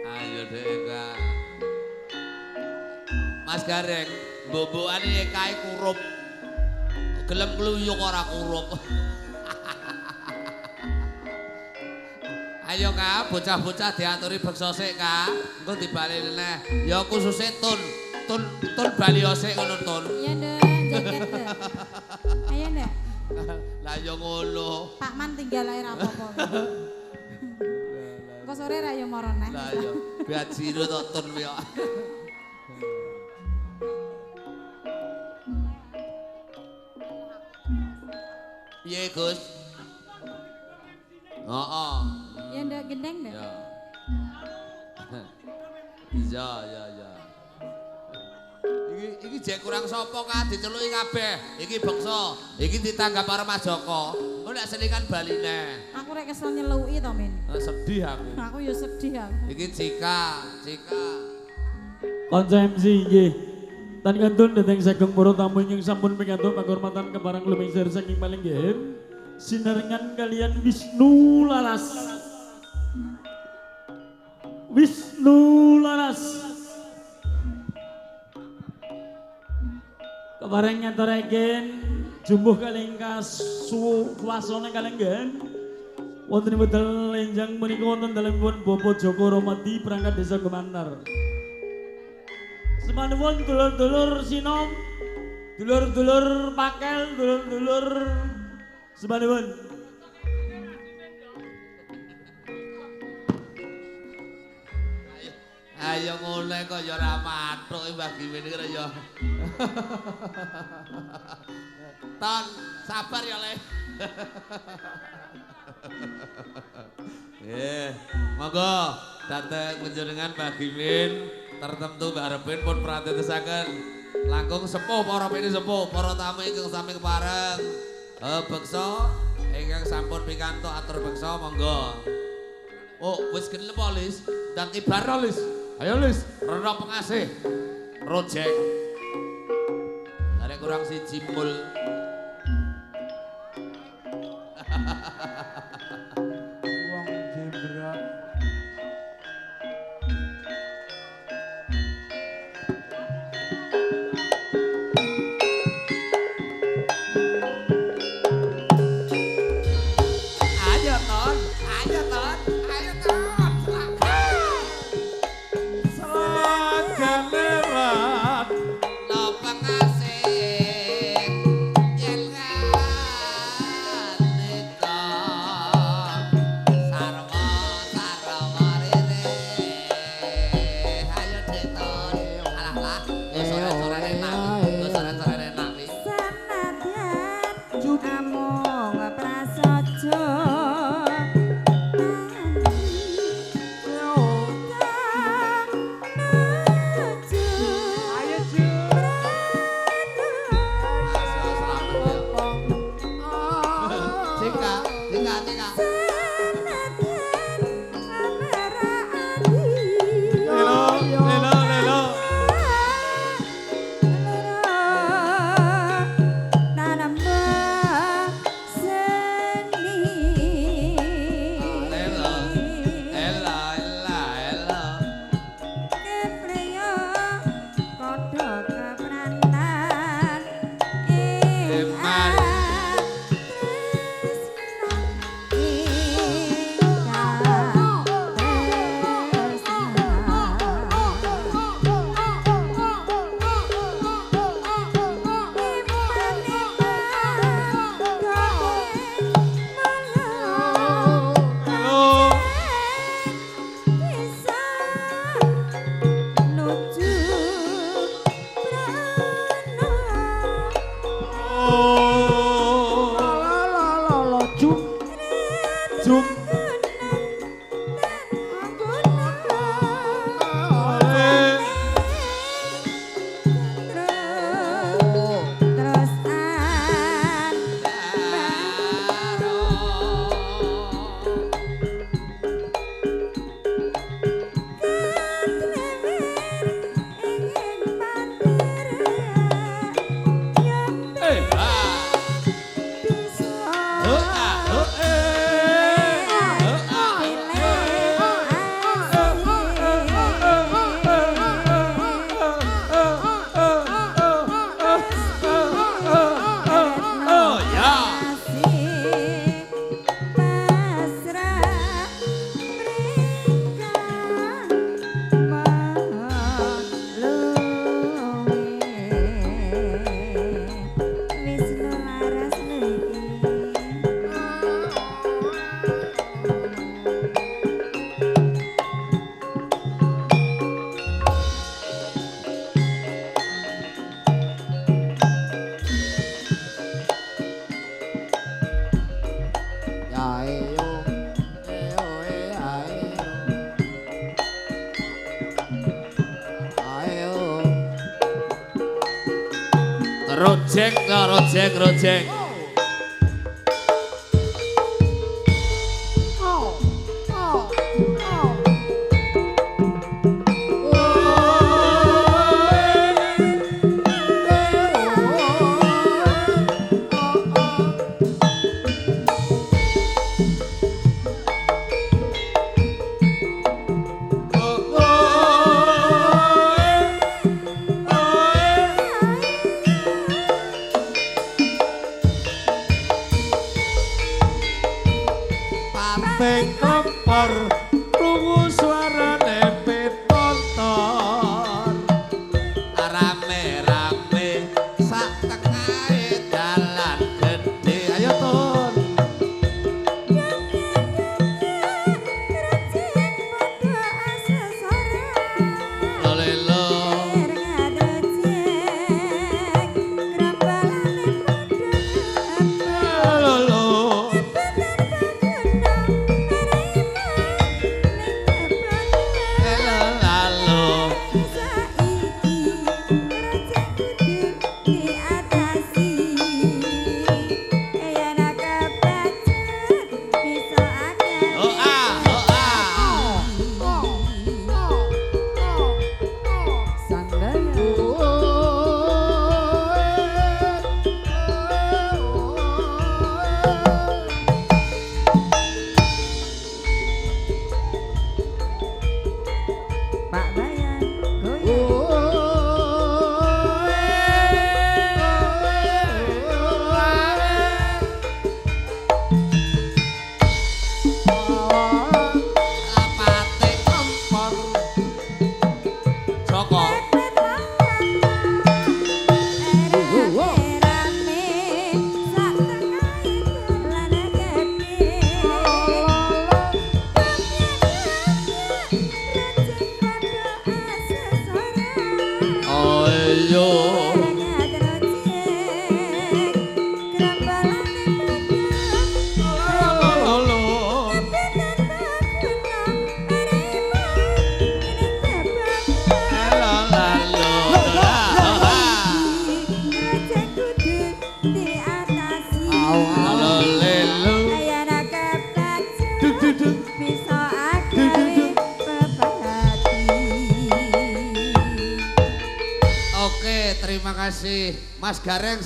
Ayo Deka. Mas Gareng, mbok-mbokane kae kurup. Gelem kluyuk ora kurup. Ayo Kak, bocah-bocah diaturi beksa sik Kak. Engko dibali neh. Ya khususe tun bali sik ngono tun. Iya Ndek, jaket Ndek. Ayo Ndek. Lah ya ngono. Pak Man tinggal ae ra apa-apa. Engko sore ra yo moro neh. Lah ya biat siro tok tun yo. Piye Gus? Heeh. Ya Ndek gendeng Ndek. Ya. Iya, ya, ya. Iki jek kurang sapa Kak diceluki kabeh. Iki beksa, iki ditanggap karo Mas Joko. Engko nek selingan baline. Aku rek kesel nyeluki to, Min. Sedih aku. Aku yo sedih aku. Iki Cika. Konco MC nggih. Tan kantun dhateng sageng para tamu ingkang sampun pikantuk panghormatan keparang lumingsir saking palenggihan sinarengan kalian Wisnu Laras. Wisnu Laras. Kepareng ngaturaken jumbuh kalengka suwasana kalenggan. Wonten wedal enjang menika wonten dalemipun Bapak Joko Romadi perangkat Desa Gemantar. Semanipun dulur-dulur sinom, dulur-dulur pakel, dulur-dulur semanipun. Ayo ngene kok ya ora mathuk Mbah Gimin iki ya. Ton, sabar ya Le. Monggo dateng panjenengan Mbah Gimin tertentu Mbak Repin pun prantetesaken langkung sepuh para pini sepuh para tamu ingkang sami kepareng beksa ingkang sampun pikantuk atur beksa monggo. Oh, wis gelem apa Lis? Dan kibar Lis. Ayo Lis, rono pengasih. Project. Arek kurang siji mul. Wong jembrak. Ayo Ton, ayo Ton, ayo Ton. Sagalerat No pengasih yen nganeka sarwa rere. Ayo Deton. Alah lah, sore-sore enak. Sore-sore enak nih. Senadyan amung prasaja ayo Ju. Cika. Lelo. Ella. ayo Rojek, rojek. Ping kempor krungu suarane pitonton Rame-rame sak tengahe dalan gedhe. Ayo Tun. Lolelo. lolo Lalo. Oh ah. Pak Bayan, goyang. Apate kempor. Joko. Oh iya. lolo Oke, terima kasih Mas Gareng.